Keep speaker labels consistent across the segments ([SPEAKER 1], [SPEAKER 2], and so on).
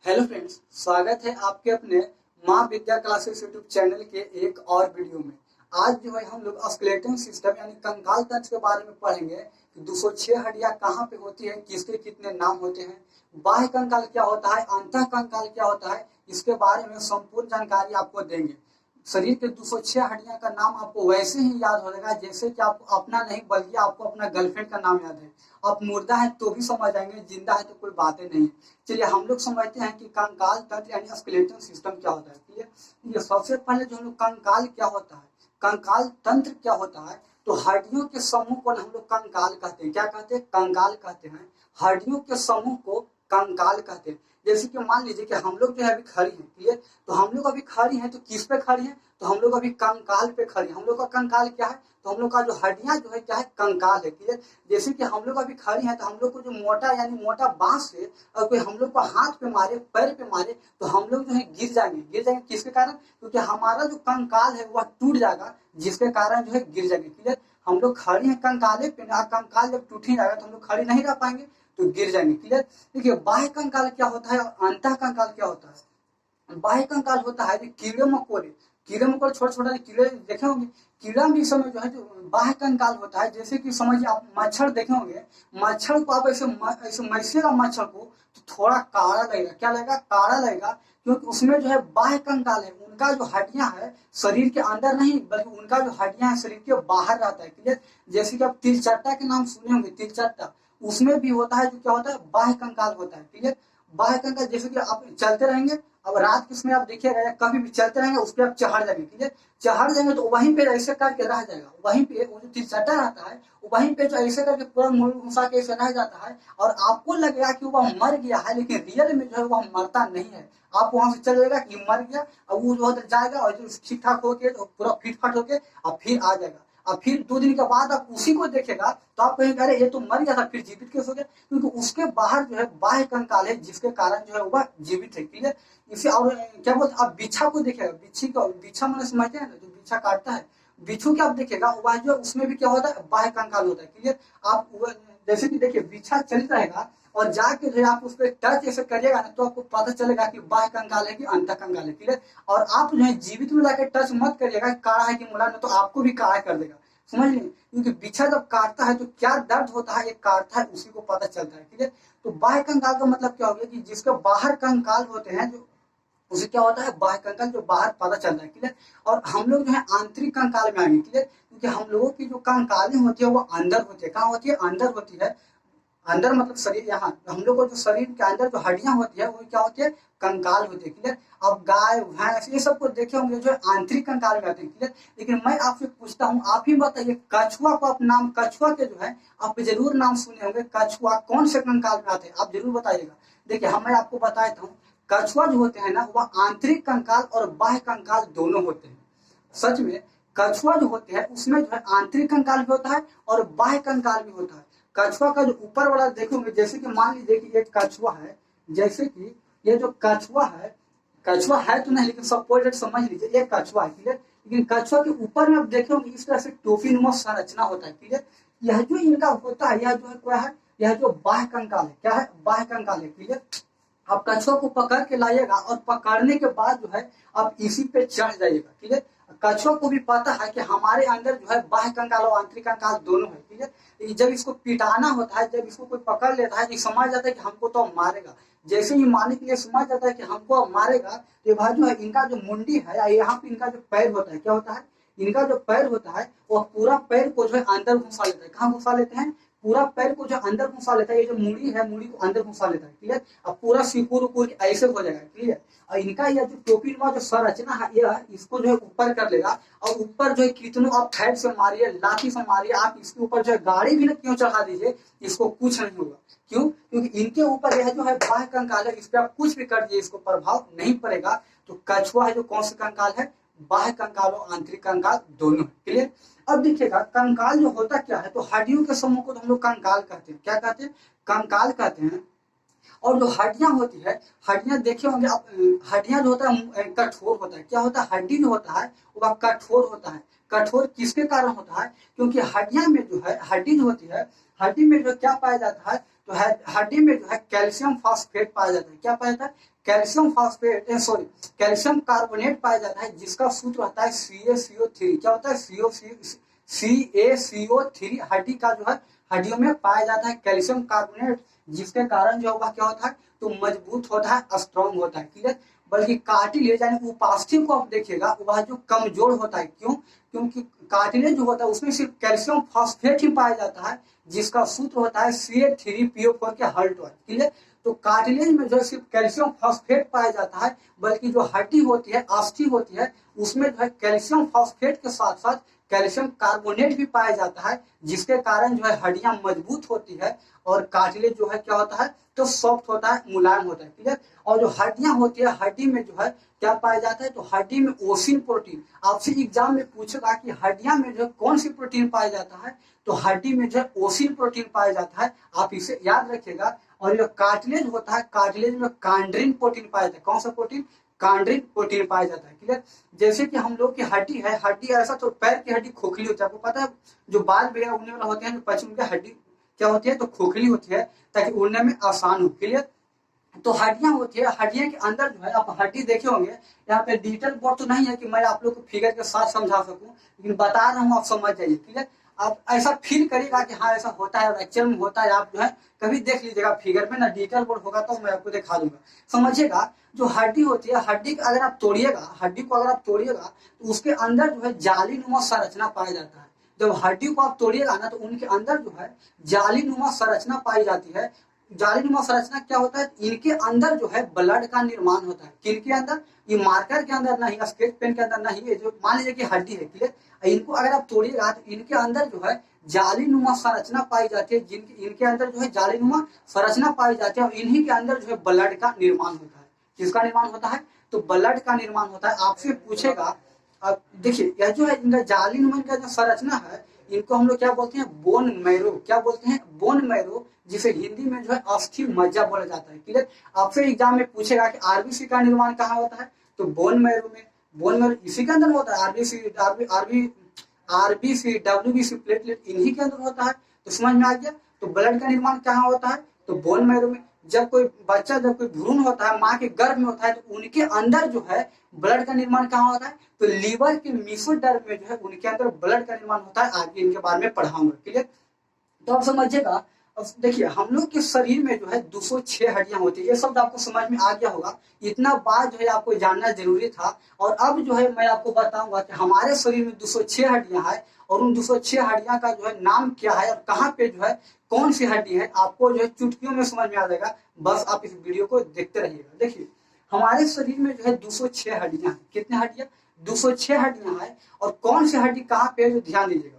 [SPEAKER 1] Hello friends, स्वागत है आपके अपने माँ विद्या क्लासेस यूट्यूब चैनल के एक और वीडियो में। आज जो है हम लोग स्केलेटन सिस्टम यानी कंकाल तंत्र के बारे में पढ़ेंगे कि 206 हड्डियां कहाँ पे होती है, किसके कितने नाम होते हैं, बाह्य कंकाल क्या होता है, अंतः कंकाल क्या होता है, इसके बारे में संपूर्ण जानकारी आपको देंगे। शरीर के 206 हड्डियां का नाम आपको वैसे ही याद हो जाएगा जैसे कि आपको अपना नहीं बल्कि आपको अपना गर्लफ्रेंड का नाम याद है। आप मुर्दा है तो भी समझ जाएंगे, जिंदा है तो कोई बातें नहीं है। चलिए हम लोग समझते हैं कि कंकाल तंत्र यानी स्केलेटन सिस्टम क्या होता है। क्लियर। ये सबसे पहले जो हम लोग कंकाल क्या होता है, कंकाल तंत्र क्या होता है, तो हड्डियों के समूह को हम लोग कंकाल कहते हैं। क्या कहते हैं? कंकाल कहते हैं। हड्डियों के समूह को कंकाल कहते हैं। जैसे कि मान लीजिए कि हम लोग जो है अभी खड़ी हैं। क्लियर। तो हम लोग अभी खड़ी हैं तो किस पे खड़ी हैं? तो हम लोग अभी कंकाल पे खड़ी हैं। हम लोग का कंकाल क्या है? तो हम लोग का जो हड्डियां जो है क्या है? कंकाल है। क्लियर। जैसे कि हम लोग अभी खड़ी हैं तो हम लोग को जो मोटा यानी मोटा बांस से और कोई हम लोग को हाथ पे मारे, पैर पे मारे तो हम लोग जो है गिर जाएंगे। गिर जाएंगे किसके कारण? क्योंकि हमारा जो कंकाल है वह टूट जाएगा, जिसके कारण जो है गिर जाएंगे। क्लियर। हम लोग खड़ी हैं कंकाले पे, कंकाल जब टूट ही जाएगा तो हम लोग खड़ी नहीं रह पाएंगे, तो गिर जाएंगे। क्लियर। देखिए बाह्य कंकाल क्या होता है और अंतः कंकाल क्या होता है। बाह्य कंकाल होता है कीड़े मकोड़े, कीड़े मकोड़े छोटे छोटे कीड़े देखे होंगे। कीड़ा भी समय जो है जो बाह्य कंकाल होता है। जैसे कि समझिए आप मच्छर देखे होंगे, मच्छर को आप ऐसे मैसेगा मच्छर को तो थोड़ा काड़ा लगेगा। क्या लगेगा? काड़ा लगेगा, क्योंकि उसमें जो है बाह्य कंकाल है। उनका जो हड्डियां है शरीर के अंदर नहीं बल्कि उनका जो हड्डियां है शरीर के बाहर रहता है। क्लियर। जैसे कि आप तिलचट्टा के नाम सुने होंगे, तिलचट्टा उसमें भी होता है जो क्या होता है? बाह्य कंकाल होता है। क्लियर। बाह्य कंकाल जैसे कि आप चलते रहेंगे, अब रात के समय आप देखिएगा या कभी भी चलते रहेंगे उस पर आप चढ़ जाएंगे। क्लियर। चढ़ जाएंगे तो वहीं पे ऐसे करके रह जाएगा, वहीं पे वो जो तिलचट्टा रहता है वहीं पे जो ऐसे करके पूरा मुड़ घुसा के ऐसे रह जाता है और आपको लगेगा कि वह मर गया है, लेकिन रियल में जो है वह मरता नहीं है। आप वहां से चलेगा कि मर गया और वो जो जाएगा और जो ठीक ठाक होके पूरा फिट फाट होके और फिर आ जाएगा। और फिर 2 दिन के बाद आप उसी को देखेगा तो आप कहेंगे अरे ये तो मर गया था, फिर जीवित कैसे हो गया? क्योंकि उसके बाहर जो है बाह्य कंकाल है, जिसके कारण जो है वह जीवित है। क्लियर। इसे और क्या बोलते, आप बिच्छा को देखेगा, बिच्छी को, बिच्छा मैंने समझते हैं ना, जो बिच्छा काटता है बिच्छू के आप देखेगा वह जो उसमें भी क्या होता है? बाह्य कंकाल होता है। क्लियर। आप जैसे कि देखिए बिच्छा चलित रहेगा और जाके जो है आप उस पर टच ऐसे करिएगा ना तो आपको पता चलेगा कि बाह्य कंकाल है कि अंतः कंकाल है। क्लियर। और आप जो है जीवित में जाकर टच मत करिएगा काड़ा है कि मुला, तो आपको भी काड़ा कर देगा। समझ लीजिए, क्योंकि बिच्छा जब काटता है तो क्या दर्द होता है, एक काटता है उसी को पता चलता है। ठीक है। तो बाह्य कंकाल का मतलब क्या हो गया कि जिसके बाहर कंकाल होते हैं जो उसे क्या होता है? बाह्य कंकाल, जो बाहर पता चलता है। क्लियर। और हम लोग जो है आंतरिक कंकाल में आएंगे। क्लियर। क्योंकि हम लोगों की जो कंकालें होती है वो अंदर होती है। कहाँ होती है? अंदर होती है। अंदर मतलब शरीर, यहाँ हम लोग को जो शरीर के अंदर जो हड्डियां होती है वो क्या होती है? कंकाल होती है। क्लियर। अब गाय भैंस ये सब को देखे होंगे जो आंतरिक कंकाल में आते हैं। क्लियर। लेकिन मैं आपसे पूछता हूँ, आप ही बताइए कछुआ को आप नाम, कछुआ के जो है आप जरूर नाम सुने होंगे, कछुआ कौन से कंकाल में आते हैं आप जरूर बताइएगा। देखिए मैं आपको बता देता हूँ, कछुआ जो होते हैं ना वह आंतरिक कंकाल और बाह्य कंकाल दोनों होते हैं। सच में कछुआ जो होते हैं उसमें जो है आंतरिक कंकाल भी होता है और बाह्य कंकाल भी होता है। कछुआ का जो ऊपर वाला देखोगे, जैसे कि मान लीजिए कि एक कछुआ है, जैसे कि ये जो कछुआ है, कछुआ है तो नहीं लेकिन सपोज समझ लीजिए ये कछुआ है। क्लियर। लेकिन कछुआ के ऊपर में आप देखे होंगे इस तरह से टोपी नुमा संरचना होता है। क्लियर। यह जो इनका होता है यह जो है क्या है? यह जो बाह्य कंकाल है, क्या है? बाह्य कंकाल है। क्लियर। आप कछुआ को पकड़ के लाइएगा और पकड़ने के बाद जो है आप इसी पे चढ़ जाइएगा। क्लियर। कछुआ को भी पता है कि हमारे अंदर जो है बाह्य कंकाल और आंतरिक कंकाल दोनों है। क्लियर। जब इसको पिटाना होता है, जब इसको कोई पकड़ लेता है तो समझ जाता है कि हमको तो मारेगा। जैसे ही मारने के लिए समझ जाता है कि हमको मारेगा तो भाई जो है इनका जो मुंडी है, यहाँ पे इनका जो पैर होता है, क्या होता है? इनका जो पैर होता है वह पूरा पैर को जो है अंदर घुसा लेता है। कहाँ घुसा लेते हैं? पूरा पैर को जो अंदर घुसा लेता है। ये जो मुड़ी है मुड़ी को अंदर घुसा लेता है। क्लियर। अब पूरा सिकुड़ उकुड़ ऐसे हो जाएगा। क्लियर। और इनका यह जो टोपी नुमा जो संरचना है यह इसको जो है ऊपर कर लेगा और ऊपर जो है कितनों आप फैट से मारिए, लाठी से मारिए, आप इसके ऊपर जो है गाड़ी भी ना क्यों चढ़ा दीजिए, इसको कुछ नहीं होगा। क्यों? क्योंकि इनके ऊपर यह जो है बाह्य कंकाल है, इस पर आप कुछ भी कर दिए इसको प्रभाव नहीं पड़ेगा। तो कछुआ है जो कौन सा कंकाल है? बाह्य कंकाल और आंतरिक कंकाल दोनों है। क्लियर। अब देखिएगा कंकाल जो होता क्या है, तो हड्डियों के समूह को तो हम लोग कंकाल कहते हैं। क्या कहते हैं? कंकाल कहते हैं। और जो हड्डियां होती है, हड्डियां देखे होंगे आप, हड्डियां जो होता है कठोर होता है। क्या होता है? हड्डी जो होता है वह कठोर होता है। कठोर किसके कारण होता है? क्योंकि हड्डियां में जो है, हड्डी जो होती है, हड्डी में जो क्या पाया जाता है? तो हड्डी में जो है कैल्शियम फॉस्फेट पाया जाता है। क्या पाया जाता है? Calcium phosphate, sorry calcium carbonate पाया जाता है, जिसका सूत्र होता है CaCO3। क्या होता है? CaCO3। हड्डी का जो है हड्डियों में पाया जाता है कैल्शियम कार्बोनेट, जिसके कारण जो होगा क्या होता है? तो मजबूत होता है, स्ट्रॉन्ग होता है। क्लियर? बल्कि कार्टिलेज यानी उपास्थि को आप देखिएगा वह जो कमजोर होता है। क्यों? क्योंकि कार्टिलेज जो होता है उसमें सिर्फ कैल्शियम फॉस्फेट ही पाया जाता है, जिसका सूत्र होता है Ca3PO4 के हल्ट वाला। क्लियर? तो कार्टिलेज में जो सिर्फ कैल्शियम फॉस्फेट पाया जाता है, बल्कि जो हड्डी होती है, अस्थि होती है, उसमें जो है कैल्शियम फॉस्फेट के साथ साथ कैल्शियम कार्बोनेट भी पाया जाता है, जिसके कारण जो है हड्डियां मजबूत होती है और कार्टिलेज जो है क्या होता है? तो सॉफ्ट होता है, मुलायम होता है। क्लियर? और जो हड्डियां होती है, हड्डी में जो है क्या पाया जाता है? तो हड्डी में ओसिन प्रोटीन। आपसे एग्जाम में पूछेगा कि हड्डियां में जो है कौन सी प्रोटीन पाया जाता है, तो हड्डी में जो है ओसिन प्रोटीन पाया जाता है, आप इसे याद रखिएगा। और जो कार्टिलेज होता है, कार्टिलेज में कांड्रिन प्रोटीन पाया जाता है। कौन सा प्रोटीन? कांड्रिन प्रोटीन पाया जाता है। क्लियर? जैसे कि हम लोग की हड्डी है, हड्डी ऐसा तो पैर की हड्डी खोखली होती है, आपको पता है? जो बाल वगैरह उड़ने वाला होते हैं, जो पश्चिम की हड्डी क्या होती है? तो खोखली होती है, ताकि उड़ने में आसान हो। क्लियर? तो हड्डियां होती है, हड्डियां के अंदर जो है आप हड्डी देखे होंगे। यहाँ पे डिटेल बोर्ड तो नहीं है कि मैं आप लोग को फिगर के साथ समझा सकूं, लेकिन बता रहा हूँ, आप समझ जाइए। क्लियर? आप ऐसा फील करिएगा कि हाँ ऐसा होता है और एक्चुअल में होता है। आप जो है कभी देख लीजिएगा फिगर में, ना डिटेल बोर्ड होगा तो मैं आपको दिखा दूंगा, समझिएगा। जो हड्डी होती है, हड्डी को अगर आप तोड़िएगा, हड्डी को अगर आप तोड़िएगा तो उसके अंदर जो है जालीनुमा संरचना पाया जाता है। जब हड्डी को आप तोड़िएगा ना, तो उनके अंदर जो है जालीनुमा संरचना पाई जाती है। जालीनुमा संरचना क्या होता है? इनके अंदर जो है ब्लड का निर्माण होता है। किनके अंदर? ये मार्कर के अंदर नहीं, स्केच पेन के अंदर नहीं, ये जो मान लीजिए कि हड्डी है। क्लियर? इनको अगर आप तोड़िएगा तो इनके अंदर जो है जालीनुमा संरचना पाई जाती है, जिनके इनके अंदर जो है जालीनुमा संरचना पाई जाती है, और इन्हीं के अंदर जो है ब्लड का निर्माण होता है। किसका निर्माण होता है? तो ब्लड का निर्माण होता है। आपसे पूछेगा, अब देखिए यह जो है इनका जालीनुमा का जो संरचना है, इनको हम लोग क्या बोलते हैं? Bone marrow. क्या बोलते हैं? बोन मैरो, जिसे हिंदी में जो है अस्थि मज्जा बोला जाता है। क्लियर? आपसे एग्जाम में पूछेगा कि आरबीसी का निर्माण कहाँ होता है, तो बोन मैरो में। बोन मैरो इसी के अंदर होता है। आरबीसी डब्ल्यूबीसी प्लेटलेट इन्हीं के अंदर होता है। तो समझ में आ गया? तो ब्लड का निर्माण कहाँ होता है? तो बोन मैरो में। जब कोई बच्चा, जब कोई भ्रूण होता है, माँ के गर्भ में होता है, तो उनके अंदर जो है ब्लड का निर्माण कहाँ होता है? तो लीवर के मेसोडर्म में जो है उनके अंदर ब्लड का निर्माण होता है। आगे इनके बारे में पढ़ाऊंगा। क्लियर? तो आप समझिएगा। अब देखिए हम लोग के शरीर में जो है 206 हड्डियां होती है। ये शब्द आपको समझ में आ गया होगा। इतना बात जो है आपको जानना जरूरी था। और अब जो है मैं आपको बताऊंगा कि हमारे शरीर में 206 हड्डियां हैं, और उन 206 हड्डियां का जो है नाम क्या है, और कहाँ पे जो है कौन सी हड्डी है, आपको जो है चुटकियों में समझ में आ जाएगा। बस आप इस वीडियो को देखते रहिएगा। देखिए हमारे शरीर में जो है 206 हड्डियां हैं। कितने हड्डियां? 206 हड्डियां हैं। और कौन सी हड्डी कहाँ पे है, जो ध्यान दीजिएगा।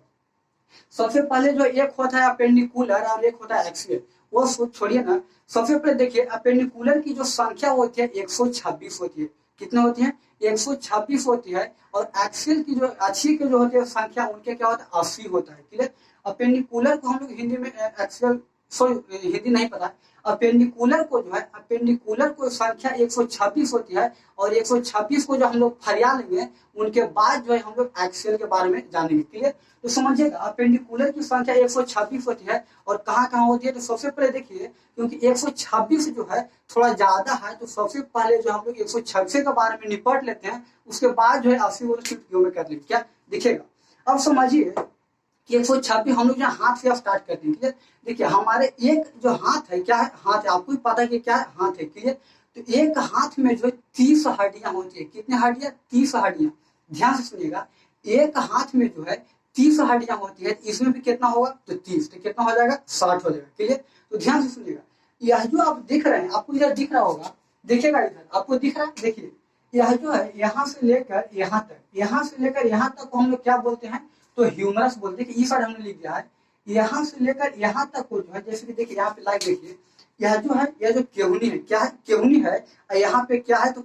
[SPEAKER 1] सबसे पहले जो एक होता है अपेंडिकुलर और एक होता है एक्सियल, वो छोड़िए ना। सबसे पहले देखिए अपेंडिकुलर की जो संख्या होती है 126 होती है। कितने होती है? 126 होती है। और एक्सियल की जो अच्छी के जो होती है संख्या, उनके क्या होता है? 80 होता है। क्लियर? अपेंडिकुलर को हम लोग हिंदी में एक्सियल, सॉरी हिंदी नहीं पता। अपेंडिकुलर को जो है, अपेंडिकुलर को संख्या 126 होती है। और 126 को जो हम लोग फरिया लेंगे, उनके बाद जो है हम लोग एक्सियल के बारे में जानेंगे। क्लियर? तो समझिएगा अपेंडिकुलर की संख्या 126 होती है। और कहाँ कहाँ होती है? तो सबसे पहले देखिए, क्योंकि 126 जो है थोड़ा ज्यादा है, तो सबसे पहले जो हम लोग 126 के बारे में निपट लेते हैं, उसके बाद जो है 80 वाले चुटकियों में कर लेंगे। क्या दिखेगा? अब समझिए कि 126 हम लोग जो हाथ से स्टार्ट करते हैं। क्लियर? देखिए हमारे एक जो हाथ है, क्या है? हाथ है। आपको भी पता है कि क्या है? हाथ है। क्लियर? तो एक हाथ में जो है 30 हड्डियां होती है। कितनी हड्डियां? 30 हड्डियां। ध्यान से सुनिएगा, एक हाथ में जो है 30 हड्डियां होती है। इसमें भी कितना होगा? तो 30, तो कितना हो जाएगा? 60 हो जाएगा। क्लियर? तो ध्यान से सुनिएगा, यह जो आप दिख रहे हैं, आपको इधर दिख रहा होगा, देखिएगा इधर आपको दिख रहा है। देखिए यह जो है यहाँ से लेकर यहाँ तक, यहाँ से लेकर यहाँ तक को हम लोग क्या बोलते हैं? तो ह्यूमरस बोलते हैं। कि इस साइड हमने लिख दिया है, यहाँ से लेकर यहाँ तक को जो है, जैसे कि देखिए यहाँ पे लाइक देखिए, यह जो है, यह जो केहुनी है, क्या है? केहुनी है। और यहाँ पे क्या है? तो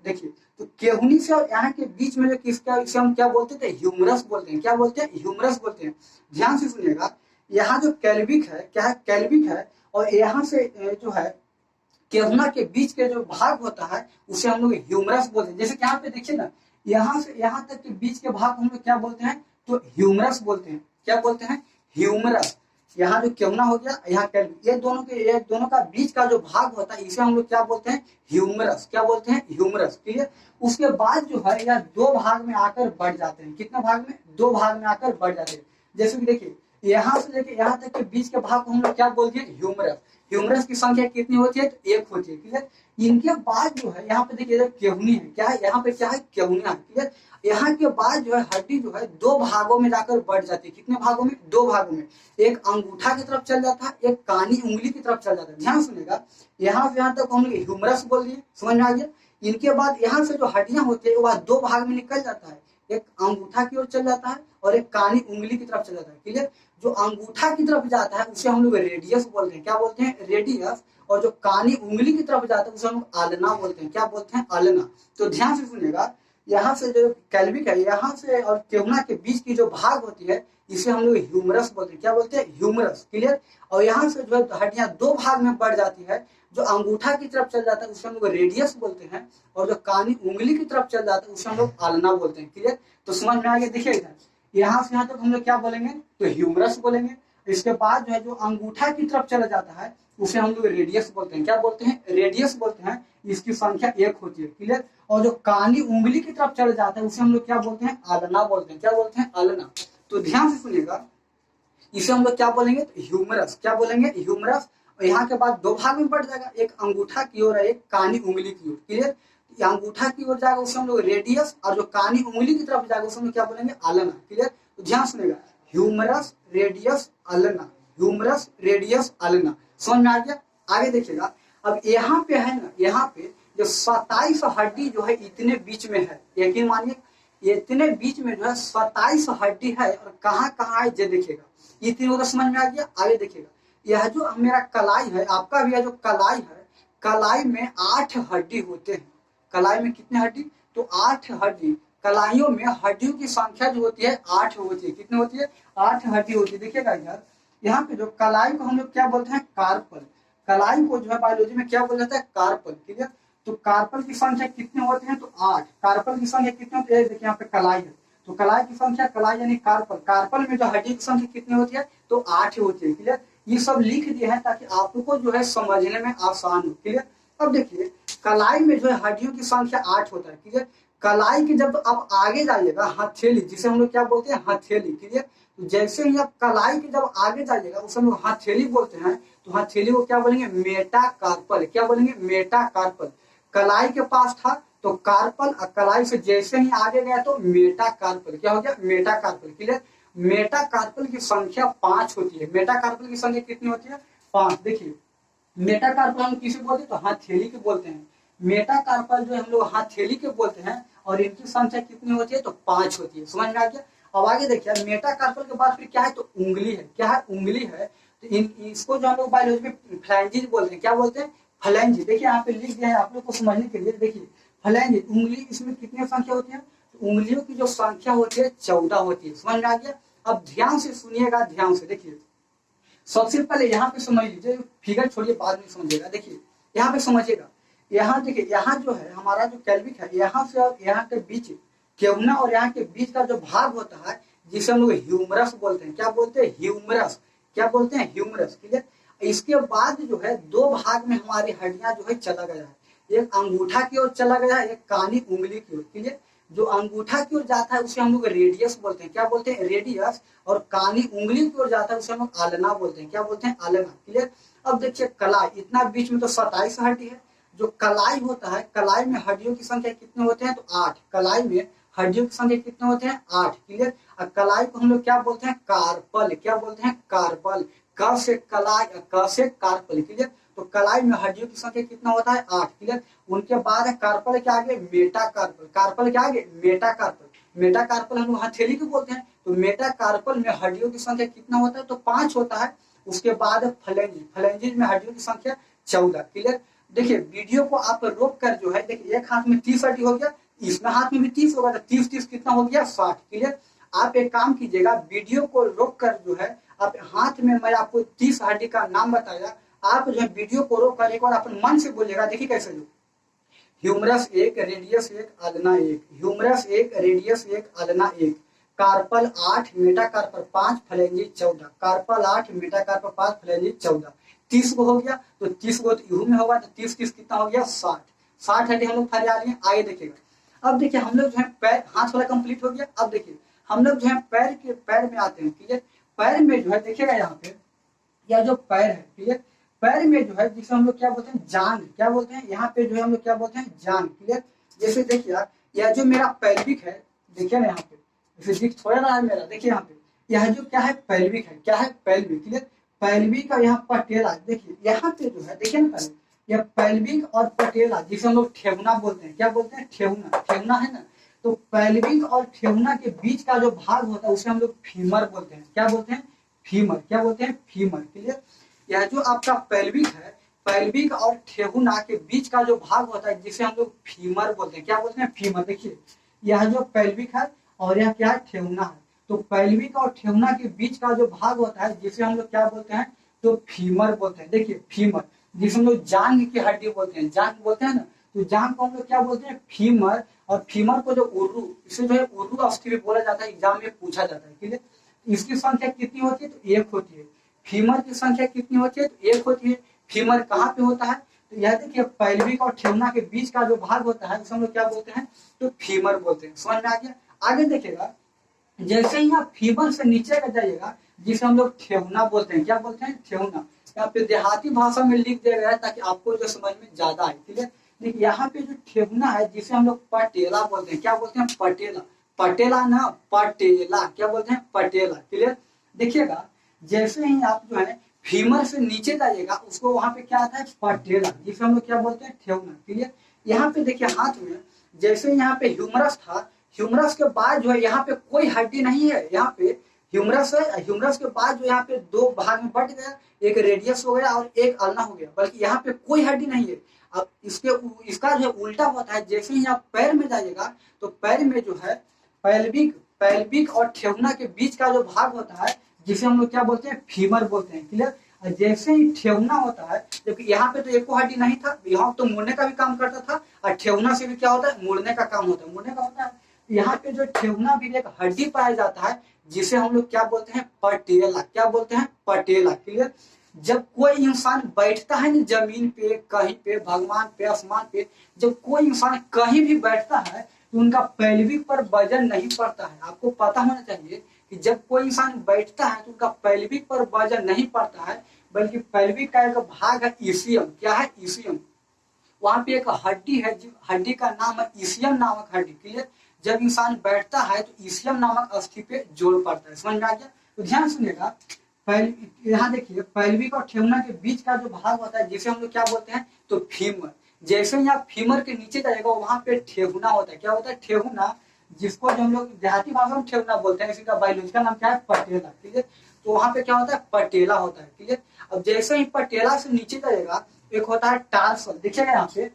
[SPEAKER 1] देखिए, तो केहुनी से और यहाँ के बीच में जो किसका, इसे हम क्या बोलते थे? ह्यूमरस बोलते हैं। क्या बोलते हैं? ह्यूमरस बोलते हैं। ध्यान से सुनिएगा, यहाँ जो कैल्विक है, क्या है? कैल्विक है। और यहाँ से जो है केहुना के बीच के जो भाग होता है, उसे हम लोग ह्यूमरस बोलते हैं। जैसे कि यहाँ पे देखिए ना, यहाँ से यहाँ तक के बीच के भाग हम लोग क्या बोलते हैं? तो ह्यूमरस बोलते हैं। क्या बोलते हैं? ह्यूमरस। यहाँ जो केवना हो गया, यहाँ कैल्विक, ये दोनों का बीच का जो भाग होता है इसे हम लोग क्या बोलते हैं, ह्यूमरस। क्या बोलते हैं, ह्यूमरस। क्लियर। उसके बाद जो है यह दो भाग में आकर बढ़ जाते हैं। कितने भाग में, दो भाग में आकर बढ़ जाते हैं। जैसे कि देखिए यहाँ से लेके यहाँ तक के बीच के भाग को हम लोग क्या बोलते हैं, ह्यूमरस। ह्यूमरस की संख्या कितनी होती है, तो एक होती है। क्लियर। इनके बाद जो है यहाँ पे देखिए केवनी है, क्या है यहाँ पे, क्या है, केवनिया है। क्लियर। यहाँ के बाद जो है हड्डी जो है दो भागों में जाकर बढ़ जाती है। कितने भागों में, दो भागों में। एक अंगूठा की तरफ चल जाता है, एक कानी उंगली की तरफ चल जाता है। ध्यान सुनेगा, यहाँ से यहाँ तक हम लोग ह्यूमरस बोल दिए, समझ में आ गया। इनके बाद यहाँ से जो हड्डियां होती है वह दो भाग में निकल जाता है, एक अंगूठा की ओर चल जाता है और एक कानी उंगली की तरफ चल जाता है। क्लियर। जो अंगूठा की तरफ जाता है उसे हम लोग रेडियस बोलते हैं। क्या बोलते हैं, रेडियस। और जो कानी उंगली की तरफ जाता है उसे हम लोग आलना बोलते हैं। क्या बोलते हैं, आलना। तो ध्यान से सुनिएगा, यहाँ से जो कैल्विक है, यहाँ से और केवना के बीच की जो भाग होती है इसे हम लोग ह्यूमरस बोलते हैं। क्या बोलते हैं, ह्यूमरस। क्लियर। और यहाँ से जो है हड्डियां दो भाग में बढ़ जाती है, जो अंगूठा की तरफ चल जाता है उसे हम लोग रेडियस बोलते हैं, और जो कानी उंगली की तरफ चल जाता है उसे हम लोग आलना बोलते हैं। क्लियर। तो समझ में आ गया। देखिए इधर यहाँ से यहाँ तक हम लोग क्या बोलेंगे, तो ह्यूमरस बोलेंगे। इसके बाद जो है जो अंगूठा की तरफ चला जाता है उसे हम लोग रेडियस बोलते हैं। क्या बोलते हैं, रेडियस बोलते हैं। इसकी संख्या एक होती है। क्लियर। और जो कानी उंगली की तरफ चल जाता है उसे हम लोग क्या बोलते हैं, आलना बोलते हैं। क्या बोलते हैं, आलना। तो ध्यान से सुनिएगा, इसे हम लोग क्या बोलेंगे, तो ह्यूमरस। क्या बोलेंगे, ह्यूमरस। और यहाँ के बाद दो भाग में बढ़ जाएगा, एक अंगूठा की ओर है, एक कानी उंगली की ओर। क्लियर। अंगूठा की ओर जाएगा उसे हम लोग रेडियस, और जो कानी उंगली की तरफ जाएगा उसे हम लोग क्या बोलेंगे, आलना। क्लियर। तो ध्यान सुनेगा, ह्यूमरस, रेडियस, आलना, ह्यूमरस, रेडियस, आलना। समझ में आ गया। आगे देखिएगा, अब यहाँ पे है ना, यहाँ पे जो 27 हड्डी जो है इतने बीच में है, यकीन मानिए इतने बीच में जो है 27 हड्डी है, और कहाँ कहाँ है ये देखिएगा। इतनी होगा, समझ में आ गया। आगे देखिएगा, यह जो मेरा कलाई है, आपका भी यह जो कलाई है, कलाई में 8 हड्डी होते हैं। कलाई में कितने हड्डी, तो 8 हड्डी। कलाइयों में हड्डियों की संख्या जो होती है 8 होती है। कितनी होती है, 8 हड्डी होती है। देखिएगा इधर, यहाँ पे जो कलाई को हम लोग क्या बोलते हैं, कार्पल। कलाई को जो है बायोलॉजी में क्या बोला जाता है, कार्पल। ठीक है। तो कार्पल की संख्या कितने होते हैं, तो 8। कार्पल की संख्या कितनी होती है, देखिए यहाँ पे कलाई है, तो कलाई की संख्या, कलाई यानी कार्पल, कार्पल में जो हड्डी की संख्या कितनी होती है, तो 8 होती है। क्लियर। ये सब लिख दिए हैं ताकि आपको जो है समझने में आसान हो। क्लियर। अब देखिए कलाई में जो है हड्डियों की संख्या 8 होता है। क्लियर। कलाई की जब आप आगे जाइएगा, हथेली, जिसे हम लोग क्या बोलते हैं, हथेली। क्लियर। तो जैसे ही आप कलाई की जब आगे जाइएगा उसे हम लोग हथेली बोलते हैं, तो हथेली को क्या बोलेंगे, मेटाकार्पल। क्या बोलेंगे, मेटाकार्पल। कलाई के पास था तो कार्पल, और कलाई से जैसे ही आगे गया तो मेटाकार्पल। क्या हो गया, मेटाकार्पल। क्लियर। मेटाकार्पल की संख्या 5 होती है। मेटाकार्पल की संख्या कितनी होती है, 5। देखिए मेटाकार्पल हम किसे बोलते हैं, तो हथेली के बोलते हैं। मेटाकार्पल जो हम लोग हथेली के बोलते हैं, और इनकी संख्या कितनी होती है, तो 5 होती है। समझ में आ गया। अब आगे देखिए, मेटाकार्पल के बाद फिर क्या है, तो उंगली है। क्या है, उंगली है। तो इसको जो हम लोग बायोलॉजी में फ्लैंजिज बोलते हैं। क्या बोलते हैं, फ्लैंज। देखिए यहाँ पे लिख दिया है आप लोग को समझने के लिए। देखिए फ्लैंज, उंगली, इसमें कितनी संख्या होती है, तो उंगलियों की जो संख्या होती है 14 होती है। समझ में आ गया। अब ध्यान से सुनिएगा, ध्यान से देखिए। सबसे पहले यहाँ पे समझ लीजिए, फिगर छोड़िए बाद में समझिएगा। देखिए यहाँ पे समझिएगा, यहाँ देखिए, यहाँ जो है हमारा जो कैल्विक है, यहाँ से और यहाँ के बीच केवना और यहाँ के बीच का जो भाग होता है जिसे हम लोग ह्यूमरस बोलते हैं। क्या बोलते हैं, ह्यूमरस। क्या बोलते हैं, ह्यूमरस। क्लियर। इसके बाद जो है दो भाग में हमारी हड्डियां जो है चला गया है, एक अंगूठा की ओर चला गया है, एक कानी उंगली की ओर। क्लियर। जो अंगूठा की ओर जाता है उसे हम लोग रेडियस बोलते हैं। क्या बोलते हैं, रेडियस। और कानी उंगली की ओर जाता है उसे हम लोग आलना बोलते हैं। क्या बोलते हैं, आलना। क्लियर। अब देखिए कलाई, इतना बीच में तो 27 हड्डी है। जो कलाई होता है, कलाई में हड्डियों की संख्या कितने होते हैं, तो 8। कलाई में हड्डियों की संख्या कितने होते हैं, 8। क्लियर। और कलाई को हम लोग क्या बोलते हैं, कार्पल। क्या बोलते हैं, कार्पल। क से कलाई, क से कार्पल। क्लियर। तो कलाई में हड्डियों की संख्या कितना होता है, 8। क्लियर। उनके बाद है कार्पल के आगे मेटाकार्पल। कार्पल के आगे मेटाकार्पल। मेटाकार्पल हम लोग हथेली को बोलते हैं। तो मेटाकार्पल में हड्डियों की संख्या कितना होता है, तो 5 होता है। उसके बाद फ्लैंजिज, फ्लैंजिज में हड्डियों की संख्या 14। क्लियर। देखिए वीडियो को आप रोक कर जो है, देखिए एक हाथ में 30 हड्डी हो गया, इसमें हाथ में भी 30 होगा, तो 30 कितना हो गया, 60। क्लियर। आप एक काम कीजिएगा, वीडियो को रोक कर जो है आप हाथ में, मैं आपको 30 हड्डी का नाम बताया, आप जो है वीडियो को रोक कर एक बार अपन मन से बोलिएगा। देखिए कैसे जो humerus 1, radius 1, ulna 1, humerus 1, radius 1, ulna 1, carpal 8, metacarpal 5, phalanges 14। Carpal 8, metacarpal 5, phalanges 14। 30 को हो गया, तो 30 को तो इहू में होगा, तो 30 30 कितना हो गया 60। 60 हड्डी हम लोग फरिया लिए। आगे देखिएगा, अब देखिए हम लोग जो है पैर, हाथ वाला कंप्लीट हो गया। अब देखिए हम लोग जो है पैर में आते हैं। क्लियर, पैर में जो है देखिएगा यहाँ पे, या जो पैर है, क्लियर, पैर में जो है जिसे हम लोग क्या बोलते हैं, जांग, क्या बोलते हैं, यहाँ पे जो है हम लोग क्या बोलते हैं, जांग। क्लियर, जैसे देखिए यह जो मेरा पेल्विक है, देखिए ना यहाँ पे, जैसे दिख थोड़ा रहा है मेरा, देखिए यहाँ पे, यह जो क्या है, पेल्विक है, क्या है, पेल्विक। क्लियर, पेल्विक और यहाँ पटेला, देखिए यहाँ पे जो है, देखिए ना पहले, यह पेल्विक और पटेला जिसे हम लोग ठेहुना बोलते हैं, क्या बोलते हैं, ठेहुना, ठेहुना है ना। तो पेल्विक और ठेहुना के बीच का जो भाग होता है उसे हम लोग फीमर बोलते हैं, क्या बोलते हैं, फीमर, क्या बोलते हैं, फीमर। क्लियर, यह जो आपका पेल्विक है, पेल्विक और ठेहुना के बीच का जो भाग होता है जिसे हम लोग फीमर बोलते हैं, क्या बोलते हैं, फीमर। देखिए यह जो पेल्विक है और यह क्या है, ठेहुना है। तो पेल्विक और ठेहुना के बीच का जो भाग होता है जिसे हम लोग क्या बोलते हैं, तो फीमर बोलते हैं। देखिए फीमर, जिसे हम लोग जांघ की हड्डी बोलते हैं, जांघ बोलते हैं ना, तो जांघ को हम लोग क्या बोलते हैं, फीमर। और फीमर को जो उर्रू, इसे जो है उर्रू अस्थि भी बोला जाता है, एग्जाम में पूछा जाता है। ठीक है, इसकी संख्या कितनी होती है, तो 1 होती है। फीमर की संख्या कितनी होती है, तो 1 होती है। फीमर कहाँ पे होता है, तो यह देखिए पेल्विक और ठेहुना के बीच का जो भाग होता है उसे हम लोग क्या बोलते हैं, तो फीमर बोलते हैं। समझ में आ गया। आगे देखिएगा, जैसे ही आप फीमर से नीचे का जाइएगा जिसे हम लोग ठेहुना बोलते हैं, क्या बोलते हैं, ठेहुना। यहाँ पे देहाती भाषा में लिख दिया गया है ताकि आपको जो समझ में ज्यादा आए। ठीक है, देखिए यहाँ पे जो ठेहुना है जिसे हम लोग पटेला बोलते हैं, क्या बोलते हैं, पटेला, पटेला ना, पटेला, क्या बोलते हैं, पटेला। क्लियर, देखिएगा जैसे ही आप जो है फीमर से नीचे जाइएगा उसको वहां पे क्या आता है, पटेला, जिसे हम लोग क्या बोलते हैं, ठेहुना। क्लियर, यहाँ पे देखिए हाथ में, जैसे यहाँ पे ह्यूमरस था, ह्यूमरस के बाद जो है यहाँ पे कोई हड्डी नहीं है, यहाँ पे ह्यूमरस है, ह्यूमरस के बाद जो यहाँ पे 2 भाग में बट गया, एक रेडियस हो गया और एक अल्ना हो गया, बल्कि यहाँ पे कोई हड्डी नहीं है। अब इसका जो उल्टा होता है, जैसे ही आप पैर में जाइएगा तो पैर में जो है पेल्विक, पेल्विक और ठेहुना के बीच का जो भाग होता है जिसे हम लोग क्या बोलते हैं, फीमर बोलते हैं। क्लियर, जैसे ही ठेहुना होता है, जबकि यहाँ पे तो एको हड्डी नहीं था, यहाँ तो मुड़ने का भी काम करता था, और ठेहुना से भी क्या होता है, मुड़ने का काम होता है, मुड़ने का होता है। यहाँ पे जो ठेहुना भी एक हड्डी पाया जाता है जिसे हम लोग क्या बोलते हैं, पटेला, क्या बोलते हैं, पटेला। क्लियर, जब कोई इंसान बैठता है ना जमीन पे, कहीं पे, भगवान पे, आसमान पे, जब कोई इंसान कहीं भी बैठता है तो उनका पेल्विक पर वजन नहीं पड़ता है। आपको पता होना चाहिए कि जब कोई इंसान बैठता है तो उनका पेल्विक पर वजन नहीं पड़ता है, बल्कि पेल्विक का एक भाग है ईसियम, क्या है, ईसियम। वहां पे एक हड्डी है, हड्डी का नाम है ईसियम नामक हड्डी। क्लियर, जब इंसान बैठता है तो ईसियम नामक अस्थि पे जोड़ पड़ता है। समझ में आ गया। तो ध्यान सुनिएगा, यहाँ देखिए पेल्विक और ठेहुना के बीच का जो भाग होता है जिसे हम लोग क्या बोलते हैं, तो फीमर। जैसे ही आप फीमर के नीचे जाएगा वहां पे ठेहुना होता है, क्या होता है, ठेहुना, जिसको जो हम लोग देहाती भाषा में ठेहुना बोलते हैं, इसी का बायोलॉजिकल नाम क्या है, पटेला। ठीक है, तो वहां पे क्या होता है, पटेला होता है। क्लियर, अब जैसे ही पटेला से नीचे जाएगा एक होता है टार्सल, देखिएगा यहाँ पे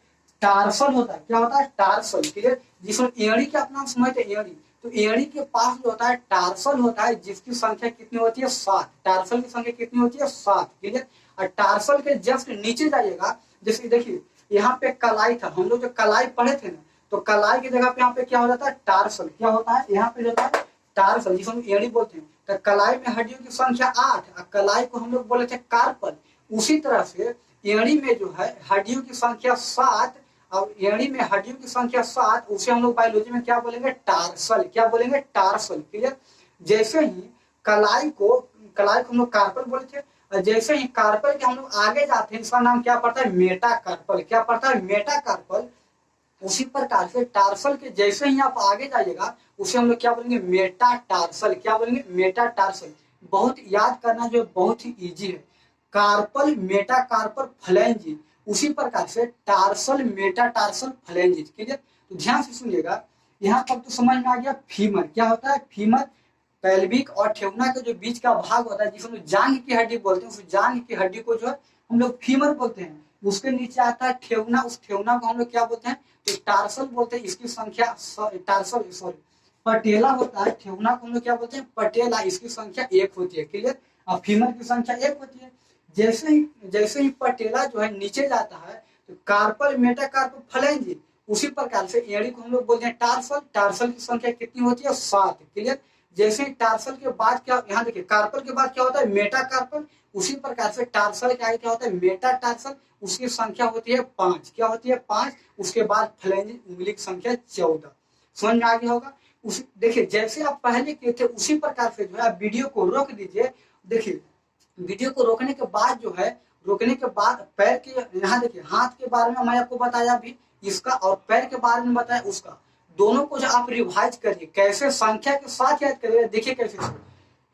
[SPEAKER 1] टार्सल होता है, क्या होता है, टार्सल। क्लियर, जिसमें एड़ी के अपना समझते हैं, एड़ी, तो एड़ी के पास जो होता है टार्सल होता है जिसकी संख्या कितनी होती है, 7। टार्सल की संख्या कितनी होती है, 7। क्लियर, और टार्सल के जस्ट नीचे जाइएगा, जैसे देखिए यहाँ पे कलाई था, हम लोग जो कलाई पढ़े थे ना, तो कलाई की जगह पे यहाँ पे क्या हो जाता है, टार्सल, क्या होता है, यहाँ पे जो होता है टार्सल, जिसको हम एड़ी बोलते हैं। तो कलाई में हड्डियों की संख्या 8 और कलाई को हम लोग बोले थे कार्पल। उसी तरह से एड़ी में जो है हड्डियों की संख्या 7 और एड़ी में हड्डियों की संख्या 7, उसे हम लोग बायोलॉजी में क्या बोलेंगे, टार्सल, क्या बोलेंगे, टार्सल। क्लियर, जैसे ही कलाई को हम लोग कार्पल बोले थे, और जैसे ही कार्पल के हम लोग आगे जाते हैं इसका नाम क्या पड़ता है, मेटाकार्पल, क्या पड़ता है, मेटाकार्पल। उसी प्रकार से टार्सल के जैसे ही आप आगे जाइएगा उसे हम लोग क्या बोलेंगे, मेटाटार्सल, क्या बोलेंगे, मेटाटार्सल। बहुत याद करना जो बहुत ही इजी है, कार्पल, मेटाकार्पल, फ्लैंजिज, उसी प्रकार से टार्सल, मेटाटार्सल, फ्लैंजिज। क्लियर, तो ध्यान से सुनिएगा, यहाँ तक तो समझ में आ गया। फीमर क्या होता है, फीमर पेल्विक और ठेहुना के जो बीच का भाग होता है जिसे हम लोग जांघ की हड्डी बोलते हैं, उस जांघ की हड्डी को जो है हम लोग फीमर बोलते हैं। उसके नीचे आता है ठेहुना, उस ठेहुना को हम लोग क्या बोलते हैं, तो टार्सल बोलते हैं। इसकी संख्या टार्सल सॉरी पटेला होता है, ठेहुना को हम लोग क्या बोलते हैं, पटेला, इसकी संख्या 1 होती है। क्लियर, और फीमर की संख्या 1 होती है। जैसे ही पटेला जो है नीचे जाता है तो कार्पल, मेटाकार्पल, फ्लैंजिज, उसी प्रकार से एड़ी को हम लोग बोलते हैं टार्सल। टार्सल की संख्या कितनी होती है, 7। क्लियर, जैसे टार्सल के बाद क्या, यहाँ देखिए कार्पल के बाद क्या होता है मेटाकार्पल, उसी प्रकार से टार्सल के आगे क्या होता है मेटाटार्सल, उसकी संख्या होती है 5, क्या होती है 5, उसके बाद फ्लैंज उंगली की संख्या 14। समझ में आ गया होगा। उसी देखिए जैसे आप पहले किए थे उसी प्रकार से जो है आप वीडियो को रोक दीजिए। देखिए वीडियो को रोकने के बाद जो है, रोकने के बाद पैर के, यहाँ देखिए हाथ के बारे में मैं आपको बताया अभी इसका, और पैर के बारे में बताया उसका, दोनों को जो आप रिवाइज करिए, कैसे संख्या के साथ याद करिए। देखिए कैसे,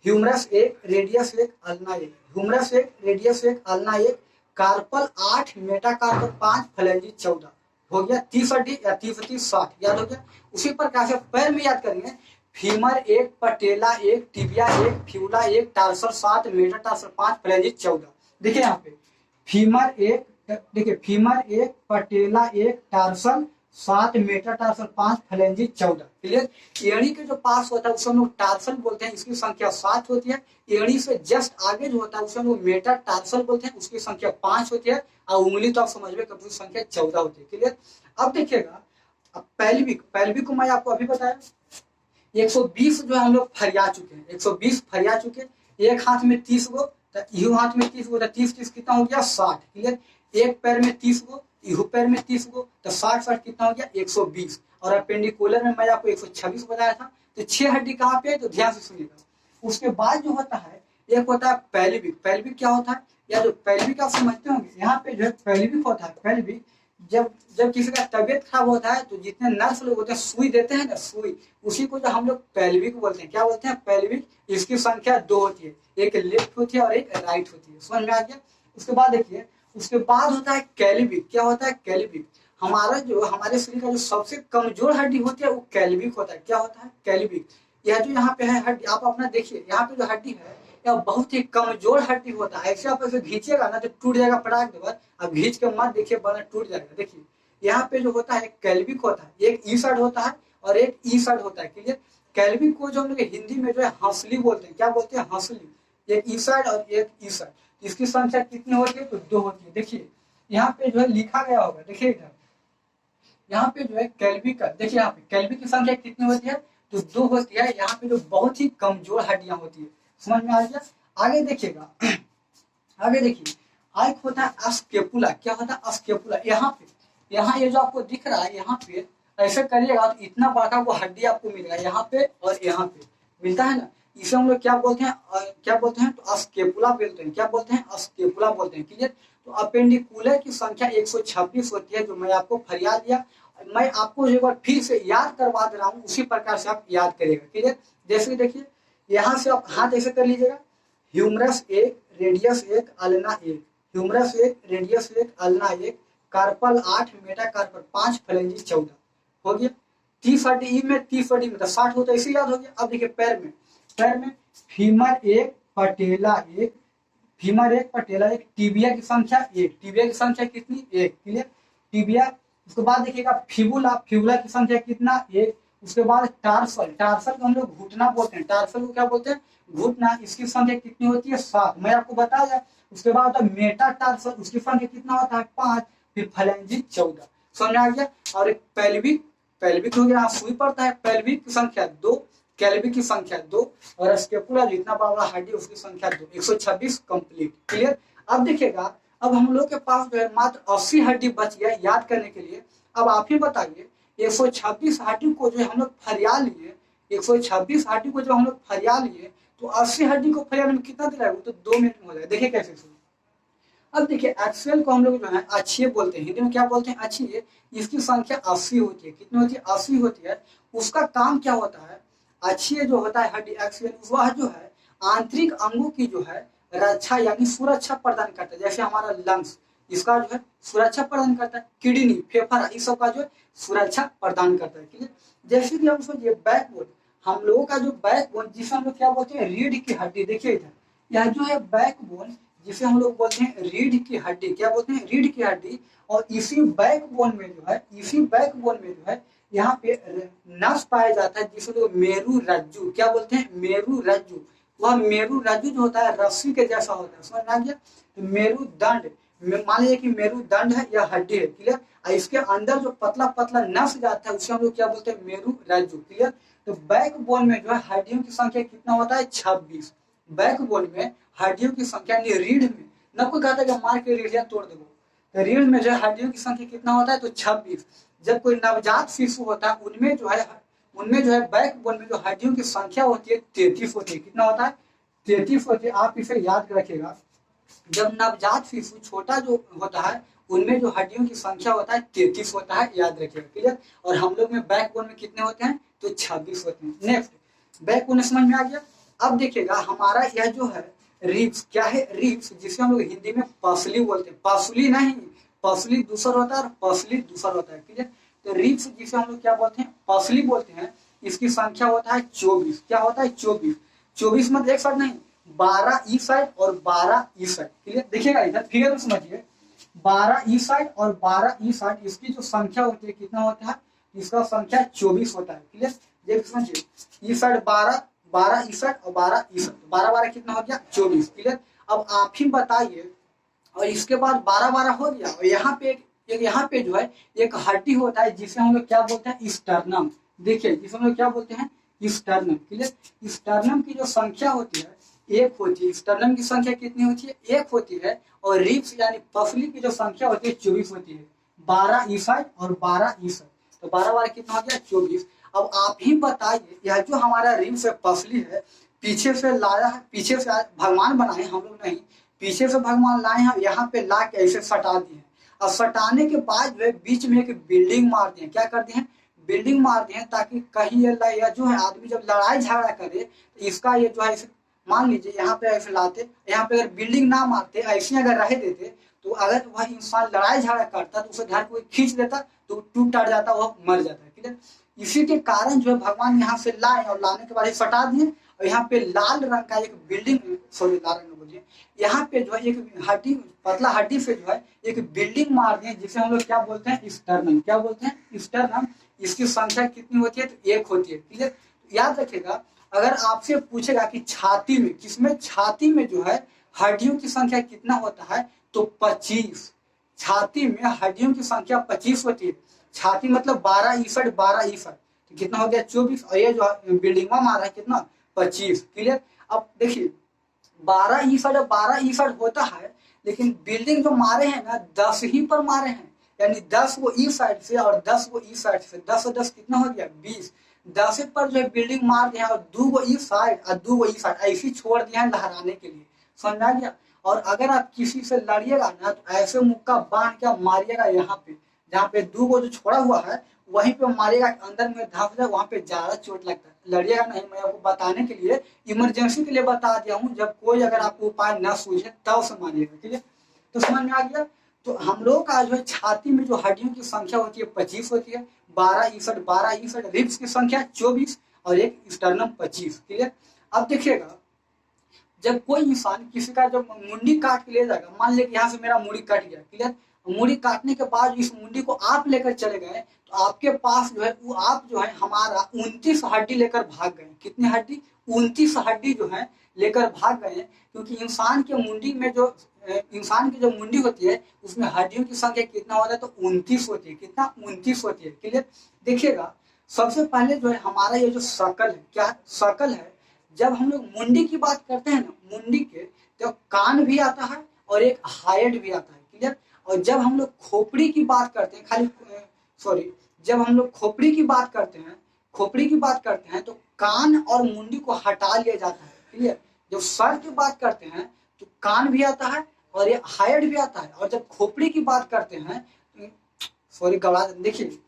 [SPEAKER 1] humerus 1, radius 1, ulna 1, humerus 1, radius 1, ulna 1, carpal 8, metacarpal 5, phalanges 14, हो गया 30 हड्डी या 30 30 60 याद हो गया। उसी प्रकार से पैर में याद करेंगे, femur 1, patella 1, tibia 1, fibula 1, tarsal 7, metatarsal 5, phalanges 14। देखिए यहाँ पे फीमर 1, देखिए femur 1, patella 1, tarsal 7, metatarsal 5, phalanges 14। Clear. एड़ी के जो पास होता है उसे हम लोग टार्सल बोलते हैं, इसकी संख्या 7 होती है। एड़ी से जस्ट आगे जो होता है उसे हम लोग मेटाटार्सल बोलते हैं, उसकी संख्या 5 होती है। और उंगली तो आप समझ में, उसकी संख्या 14 होती है। क्लियर। अब देखिएगा, अब पैल्विक को मैं आपको अभी बताया 120 जो हम लोग फरिया चुके हैं, 120 फरिया चुके, एक हाथ में 30 गो, तो यू हाथ में 30 गो, तो 30 30 कितना हो गया 60। क्लियर। एक पैर में 30 गो, यू पैर में 30 गो, तो 60 60 कितना हो गया 120। और अपेंडिकुलर में मैं आपको 126 बताया था। तो 6 हड्डी कहाँ पे है, तो ध्यान से सुनिएगा। उसके बाद जो होता है एक होता है पैल्विक। पैल्विक क्या होता है, या जो पैल्विक आप समझते होंगे, यहाँ पे जो है पैल्विक होता है। पैल्विक जब किसी का तबियत खराब होता है तो जितने नर्स लोग होते हैं सुई देते हैं ना, सुई, उसी को जो हम लोग पैल्विक बोलते हैं। क्या बोलते हैं, पैल्विक। इसकी संख्या 2 होती है, एक लेफ्ट होती है और एक राइट होती है। समझ में आ गया। उसके बाद देखिए, उसके बाद होता है कैल्विक। क्या होता है कैल्विक, हमारे शरीर का जो सबसे कमजोर हड्डी होती है वो कैल्विक होता है। क्या होता है कैल्विक। यह जो यहाँ पे है हड्डी, आप अपना देखिए, यहाँ पे जो हड्डी है यह बहुत ही कमजोर हड्डी होता है। ऐसे आप ऐसे घींचेगा ना तो टूट जाएगा पटाख के बाद। अब घींच के मत देखिए, बना टूट जाएगा। देखिए यहाँ पे जो होता है कैल्विक होता है, एक ई साइड होता है और एक ई साइड होता है। क्लियर। कैल्विक को जो हम लोग हिंदी में जो है हंसली बोलते हैं। क्या बोलते हैं, हंसली। एक ई साइड और एक ई साइड। इसकी संख्या कितनी होती है, तो 2 होती है। देखिए यहाँ पे जो है लिखा गया होगा, देखिए इधर यहाँ पे जो है कैल्विक का, देखिए यहाँ पे कैल्विक की संख्या कितनी होती है, तो 2 होती है। यहाँ पे जो बहुत ही कमजोर हड्डियां होती है। समझ में आ गया। आगे देखिएगा, आगे देखिए, एक होता है अस्केपुला। क्या होता है अस्केपुला, यहाँ पे, यहाँ ये जो आपको दिख रहा है, यहाँ पे ऐसे करिएगा तो इतना बड़ा वो हड्डी आपको मिलेगा, यहाँ पे और यहाँ पे मिलता है ना। इसे हम लोग क्या बोलते हैं, तो अस्केपुला बोलते हैं। क्या बोलते हैं, अस्केपुला बोलते हैं। क्लियर। तो अपेंडिकुलर की संख्या 126 होती है, जो मैं आपको फरिया दिया। मैं आपको एक बार फिर से याद करवा दे रहा हूँ, उसी प्रकार से आप याद करिएगा। क्लियर। जैसे देखिए यहाँ से आप हाथ ऐसे कर लीजिएगा, humerus 1, radius 1, ulna 1, humerus 1, radius 1, ulna 1, carpal 8, metacarpal 5, phalanges 14। हो गया। 30 हड्डी ई में, 30 हड्डी में, तो 60 होता है, इसे याद हो गया। अब देखिए पैर में femur 1, patella 1, femur 1, patella 1, tibia की संख्या 1, टिबिया की संख्या कितनी 1। क्लियर। टिबिया। उसके बाद देखिएगा फिबुला, फिबुला की संख्या कितना 1। उसके बाद टार्सल, टार्सल को हम लोग घुटना बोलते हैं। टार्सल को क्या बोलते हैं, घुटना। इसकी संख्या कितनी होती है 7, मैं आपको बताया। उसके बाद होता है मेटाटार्सल, उसकी संख्या कितना होता है 5, फिर फ्लैंजी 14। समझ आ गया। और एक पैल्विक, पैल्विक हो गया, सुई पड़ता है। पैल्विक की संख्या 2, कैल्विक की संख्या 2, और स्केपुला जितना बड़ा हड्डी उसकी संख्या 2, 126 कंप्लीट। क्लियर। अब देखिएगा, अब हम लोग के पास जो है मात्र 80 हड्डी बच गया याद करने के लिए। अब आप ही बताइए, 126 हड्डी को जो हम लोग फरिया लिए, 126 हड्डी को जो हम लोग फरिया लिए, तो 80 हड्डी को फरियाने में कितना देर लगेगा, तो 2 मिनट में हो जाएगा। देखिए कैसे सुनिए। अब देखिए एक्सेल को हम लोग जो है अच्छी बोलते हैं, हिंदी में क्या बोलते हैं, अच्छी। इसकी संख्या 80 होती है। कितनी होती है, 80 होती है। उसका काम क्या होता है, अच्छी जो होता है हड्डी एक्सेल, वह जो है आंतरिक अंगों की जो है रक्षा यानी सुरक्षा प्रदान करता है। जैसे हमारा लंग्स, इसका जो है सुरक्षा प्रदान करता है। किडनी, फेफड़ा, इस सब का जो है सुरक्षा प्रदान करता है। क्लियर। जैसे कि हम सोचिए बैकबोन, हम लोगों का जो बैकबोन, जिसे हम लोग क्या बोलते हैं, रीढ़ की हड्डी। देखिए इधर, यह जो है बैकबोन, जिसे हम लोग बोलते हैं रीढ़ की हड्डी। क्या बोलते हैं, रीढ़ की हड्डी। और इसी बैकबोन में जो है, इसी बैकबोन में जो है यहाँ पे नस पाया जाता है, जिसे लोग मेरू रज्जु, क्या बोलते हैं, मेरू रज्जु। वह मेरू रज्जु जो होता है रस्सी के जैसा होता है। समझ आ गया। तो मेरुदंड, मान लीजिए कि मेरुदंड है या हड्डी है, क्लियर। और इसके अंदर जो पतला पतला नस जाता है उसे हम लोग क्या बोलते हैं, मेरुरज्जु, क्लियर। तो बैकबोन में जो है हड्डियों की संख्या कितना होता है, 26। बैकबोन में हड्डियों की संख्या, रीढ़ में न कोई कहता है कि मार के रीढ़ियां तोड़ देगा, तो रीढ़ में जो है हड्डियों की संख्या कितना होता है, तो 26। जब कोई नवजात शिशु होता है उनमें जो है बैकबोन में जो हड्डियों की संख्या होती है 33 होती है। कितना होता है, 33 होती है। आप इसे याद रखिएगा, जब नवजात शिशु छोटा जो होता है उनमें जो हड्डियों की संख्या होता है 33 होता है, याद रखिएगा, क्लियर। और हम लोग में बैकबोन में कितने होते हैं, तो 26 होते हैं। नेक्स्ट, बैकबोन समझ में आ गया। अब देखिएगा हमारा यह जो है रिब्स, क्या है, रिब्स, जिसे हम लोग हिंदी में पसली बोलते हैं। पसली नहीं, पसली दूसरा होता है और पसली दूसरा होता है, क्लियर। तो रिब्स जिसे हम लोग क्या बोलते हैं, पसली बोलते हैं, इसकी संख्या होता है 24। क्या होता है, 24। 24 मतलब एक साइड नहीं, 12 ई साइड और 12 ई साइड, क्लियर। देखिएगा इधर फिगर में समझिए, 12 ई साइड और 12 ई साइड, इसकी जो संख्या होती है कितना होता है, इसका संख्या 24 होता है, क्लियर। ये समझिए, ई साइड 12, 12 ई साइड और 12 ई साइड, 12 12 कितना हो गया, 24, क्लियर। अब आप ही बताइए, और इसके बाद 12 12 हो गया, और यहाँ पे एक यहाँ पे जो है एक हड्डी होता है जिसे हम लोग क्या बोलते हैं, स्टर्नम। देखिए जिसे हम लोग क्या बोलते हैं, स्टर्नम, क्लियर। स्टर्नम की जो संख्या होती है एक होती है। स्टर्नम की संख्या कितनी होती है, एक होती है। और रिब्स यानी पसली की जो संख्या होती है 24 होती है। 12 ई साइड और 12 ई साइड, तो 12 12 कितना हो गया, 24। अब आप ही बताइए, यह जो हमारा रिब्स है, पसली है, पीछे से लाया है, पीछे से भगवान बनाए, हम लोग नहीं, पीछे से भगवान लाए हैं, यहाँ पे ला के ऐसे सटा दिए। और सटाने के बाद जो है बीच में एक बिल्डिंग मार दिए। क्या कर दिए, बिल्डिंग मार दिए, ताकि कहीं ये जो है आदमी जब लड़ाई झगड़ा करे तो इसका ये जो है, मान लीजिए यहाँ पे ऐसे लाते, यहाँ पे अगर बिल्डिंग ना मारते, ऐसे अगर रह देते, तो अगर वह इंसान लड़ाई झगड़ा करता तो उसे घर कोई खींच देता तो टूट टाट जाता, वह मर जाता है, क्लियर। इसी के कारण जो है भगवान यहाँ से लाए, और लाने के बाद सटा दिए, और यहाँ पे लाल रंग का एक बिल्डिंग, सॉरी लाल रंग बोलिए, यहाँ पे जो है एक हड्डी, पतला हड्डी से जो है एक बिल्डिंग मार दिए, जिसे हम लोग क्या बोलते हैं, स्टर्नम। क्या बोलते हैं, स्टर्नम। इसकी संख्या कितनी होती है, तो एक होती है, क्लियर। याद रखिएगा, अगर आपसे पूछेगा कि छाती में, किसमें, छाती में जो है हड्डियों की संख्या कितना होता है, तो 25। छाती में हड्डियों की संख्या 25 होती है। छाती मतलब 12 ई साइड 12 ई साइड, तो कितना हो गया, 24। और ये जो बिल्डिंग में मारा है कितना, 25, क्लियर। अब देखिए 12 ई साइड और 12 ई साइड होता है, लेकिन बिल्डिंग जो मारे हैं ना 10 ही पर मारे हैं, यानी 10 वो ई साइड से और 10 वो ई साइड से, 10 और 10 कितना हो गया, 20। 10 पर जो है बिल्डिंग मार दिया, और 2 वो ई साइड और 2 वो ई साइड ऐसी छोड़ दिया है लहराने के लिए, समझ आ गया। और अगर आप किसी से लड़िएगा ना, तो ऐसे मुक्का बांध के मारिएगा, यहाँ पे जहाँ पे 2 को जो छोड़ा हुआ है वहीं पे मारिएगा, अंदर में धंस जाए, वहां पे ज्यादा चोट लगता है। लड़िएगा नहीं, मैं आपको बताने के लिए, इमरजेंसी के लिए बता दिया हूँ, जब कोई अगर आपको उपाय न सूझे तब से मारिएगा, ठीक है। तो समझ में आ गया। तो हम लोग का जो है छाती में जो हड्डियों की संख्या होती है 25 होती है, 12 ई साइड 12 ई साइड, रिब्स की संख्या 24 और एक स्टर्नम 25, क्लियर। अब देखिएगा, जब कोई इंसान किसी का जब मुंडी काट के ले जाएगा, मान लिया कि यहाँ से मेरा मुंडी कट गया, क्लियर। मुंडी काटने के बाद इस मुंडी को आप लेकर चले गए, तो आपके पास जो है वो आप जो है हमारा 29 हड्डी लेकर भाग गए। कितनी हड्डी, 29 हड्डी जो है लेकर भाग गए, क्योंकि इंसान के मुंडी में जो इंसान की जो मुंडी होती है उसमें हड्डियों की संख्या कितना होता है, तो 29 होती है। कितना, 29 होती है, क्लियर। देखिएगा, सबसे पहले जो है हमारा ये जो शकल है, क्या शकल है, जब हम लोग मुंडी की बात करते हैं ना, मुंडी के तो कान भी आता है और एक हाइड भी आता है, क्लियर। और जब हम लोग खोपड़ी की बात करते हैं, जब हम लोग खोपड़ी की बात करते हैं तो कान और मुंडी को हटा लिया जाता है, क्लियर। जब सर की बात करते हैं तो कान भी आता है और ये हाइड भी आता है। और जब खोपड़ी की बात करते हैं, गवा देखिए,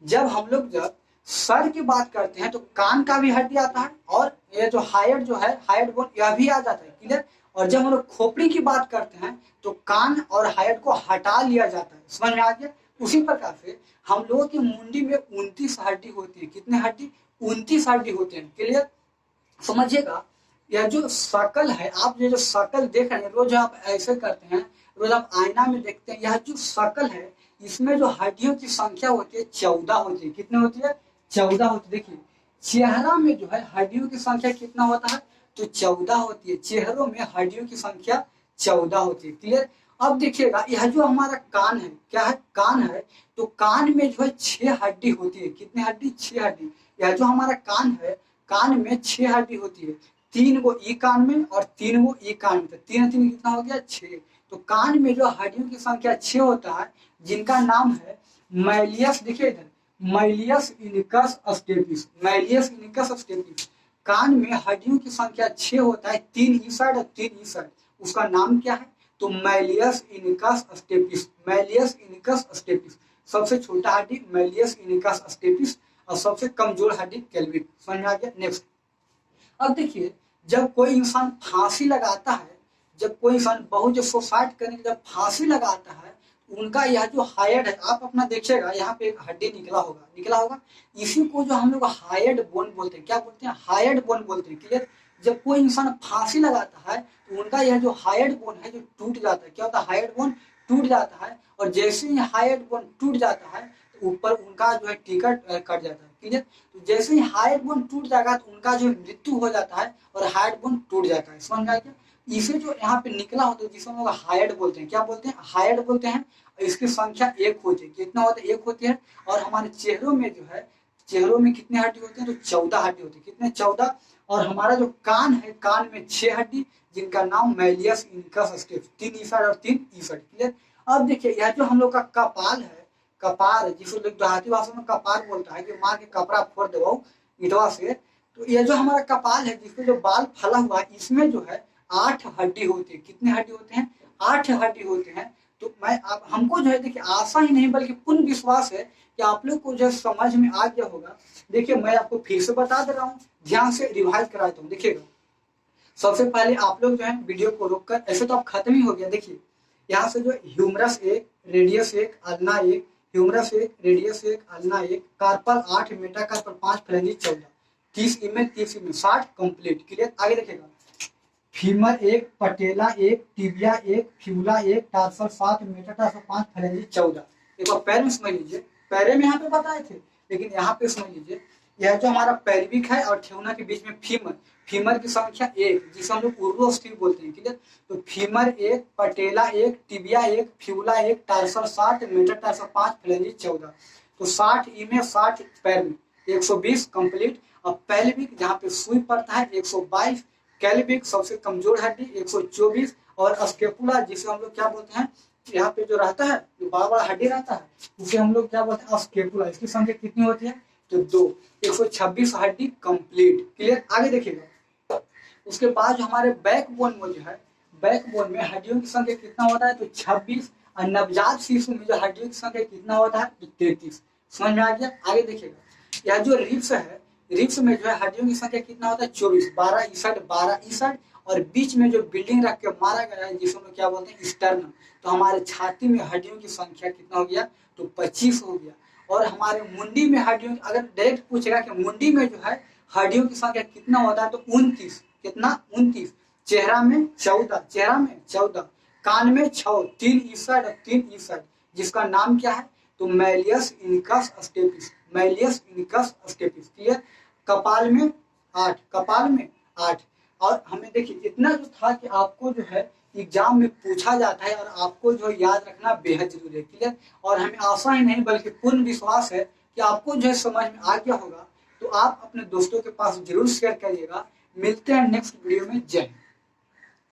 [SPEAKER 1] जब सर की बात करते हैं तो कान का भी हड्डी आता है, और ये जो हाइड जो है, हाइड बोन, यह भी आ जाता है, क्लियर। और जब हम लोग खोपड़ी की बात करते हैं तो कान और हाइड को हटा लिया जाता है, समझ में आ गया। उसी प्रकार से हम लोगों की मुंडी में 29 हड्डी होती है। कितने हड्डी, 29 हड्डी होते हैं, क्लियर। समझिएगा, यह जो शकल है, आप जो शकल देख रहे हैं, रोज आप ऐसे करते हैं, रोज आप आईना में देखते हैं, यह जो शकल है इसमें जो हड्डियों की संख्या होती है 14 होती है। कितने होती है, 14 होती है। देखिए चेहरा में जो है हड्डियों की संख्या कितना होता है, तो 14 होती है। चेहरों में हड्डियों की संख्या 14 होती है, क्लियर। अब देखिएगा यह जो हमारा कान है, क्या है, कान है, तो कान में जो है 6 हड्डी होती है। कितनी हड्डी? 6 हड्डी। यह जो हमारा कान है, कान में 6 हड्डी होती है। 3 गो ई कान में और 3 गो ई कान में, तो 3 3 कितना हो गया? 6। तो कान में जो हड्डियों की संख्या 6 होता है, जिनका नाम है मैलियस। देखिए इधर, malleus incus stapes, malleus incus stapes. कान में हड्डियों की संख्या 6 होता है, 3 ई साइड और 3 ई साइड। उसका नाम क्या है? तो malleus incus stapes, malleus incus stapes. सबसे छोटा हड्डी मैलियस इनिकस स्टेपिस और सबसे कमजोर हड्डी कैल्विक। समझ में आ गया? नेक्स्ट, अब देखिए, जब कोई इंसान फांसी लगाता है, जब कोई इंसान बहुत जो सुसाइड करने के जब फांसी लगाता है, उनका यह जो हायड है, आप अपना देखिएगा, यहाँ पे एक हड्डी निकला होगा, निकला होगा। इसी को जो हम लोग हायड बोन बोलते हैं। क्या बोलते हैं? हायड बोन बोलते हैं। क्लियर? जब कोई इंसान फांसी लगाता है तो उनका यह जो हायड बोन है जो टूट जाता है। क्या होता है? हायड बोन टूट जाता है। और जैसे ही हायड बोन टूट जाता है तो ऊपर उनका जो है टिकट कट जाता है। क्लियर? तो जैसे ही हायड बोन टूट जाएगा तो उनका जो मृत्यु हो जाता है और हायड बोन टूट जाता है। समझ में आ गया? इसे जो यहाँ पे निकला होता है जिसे हम लोग हायड बोलते हैं। क्या बोलते हैं? हायड बोलते हैं। इसकी संख्या 1 होती है। कितना होता है? 1 होती है। और हमारे चेहरों में जो है, चेहरों में कितने हड्डी होते हैं? तो 14 हड्डी होती है। कितने? 14। और हमारा जो कान है, कान में 6 हड्डी, जिनका नाम मैलियस इनिकस स्टेपिस, 3 ई साइड और 3 ई साइड। क्लियर? अब देखिए, यह जो हम लोग का कपाल है, कपार, जिसे लोग देहाती भाषा में कपार बोलता है, कि मार के कपड़ा फोड़ दो ईटवा से। तो यह जो हमारा कपाल है, जिसपे जो बाल फला हुआ है, इसमें जो है 8 हड्डी होती है। कितने हड्डी होते हैं? 8 हड्डी होते हैं। तो मैं आप हमको जो है देखिए, आशा ही नहीं बल्कि पूर्ण विश्वास है कि आप लोग को जो समझ में आ गया होगा। देखिए, मैं आपको फिर से बता दे रहा हूँ, ध्यान से रिवाइज करा देता हूँ। देखिएगा, सबसे पहले आप लोग जो है वीडियो को रोककर, ऐसे तो आप खत्म ही हो गया। देखिए, यहाँ से जो humerus 1, radius 1, ulna 1, humerus 1, radius 1, ulna 1, carpal 8, metacarpal 5, phalanges 14, 30 image 30 image 60 complete. Clear? आगे देखिएगा, femur 1, patella 1, tibia 1, fibula 1, tarsal 7, metatarsal 5, phalanges 14। एक बार पैर में समझ लीजिए, पैरे में यहाँ पे बताए थे, लेकिन यहाँ पे समझ लीजिए, यह जो हमारा पैल्विक है और ठेहुना के बीच में फीमर, फीमर की संख्या 1, जिसे हम लोग उर्दू स्टीव बोलते हैं। क्लियर? तो femur 1, patella 1, tibia 1, fibula 1, tarsal 60, metatarsal 5, phalanges 14। तो 60 ई में, 60 पैर में, 120 कंप्लीट। अब पैल्विक जहाँ पे सुई पड़ता है 122, कैल्विक सबसे कमजोर हड्डी 124, और स्केपुला जिसे हम लोग क्या बोलते हैं, यहाँ पे जो रहता है, जो बड़ा बड़ा हड्डी रहता है, उसे हम लोग क्या बोलते हैं? स्केपुला। इसकी संख्या कितनी होती है? तो 2, 126 हड्डी कंप्लीट। क्लियर? आगे देखिएगा, उसके बाद जो हमारे बैकबोन में जो है, बैकबोन में हड्डियों की संख्या कितना होता है? तो 26। और नवजात शिशु में जो हड्डियों की संख्या कितना होता है? तो 33। समझ में आ गया? आगे देखिएगा, यह जो रिब्स है, रिब्स में जो है हड्डियों की संख्या कितना होता है? 24, 12 ई साइड, 12 ई साइड। और बीच में जो बिल्डिंग रख के मारा गया है, जिसे हम लोग क्या बोलते हैं? स्टर्नम। तो हमारे छाती में हड्डियों की संख्या कितना हो गया? तो 25 हो गया। और हमारे मुंडी में हड्डियों, अगर डायरेक्ट पूछेगा कि मुंडी में जो है हड्डियों की संख्या कितना होता है, तो 29। कितना? 29। चेहरा में 14, चेहरा में 14, कान में 6, 3 ई साइड और 3 ई साइड, जिसका नाम क्या है? तो malleus incus stapes, malleus incus stapes. Clear? कपाल में 8, कपाल में 8। और हमें देखिए, इतना जो था कि आपको जो है एग्जाम में पूछा जाता है और आपको जो याद रखना बेहद जरूरी है। क्लियर? और हमें आशा ही नहीं बल्कि पूर्ण विश्वास है कि आपको जो है समझ में आ गया होगा। तो आप अपने दोस्तों के पास जरूर शेयर करिएगा। मिलते हैं नेक्स्ट वीडियो में। जय हिंद।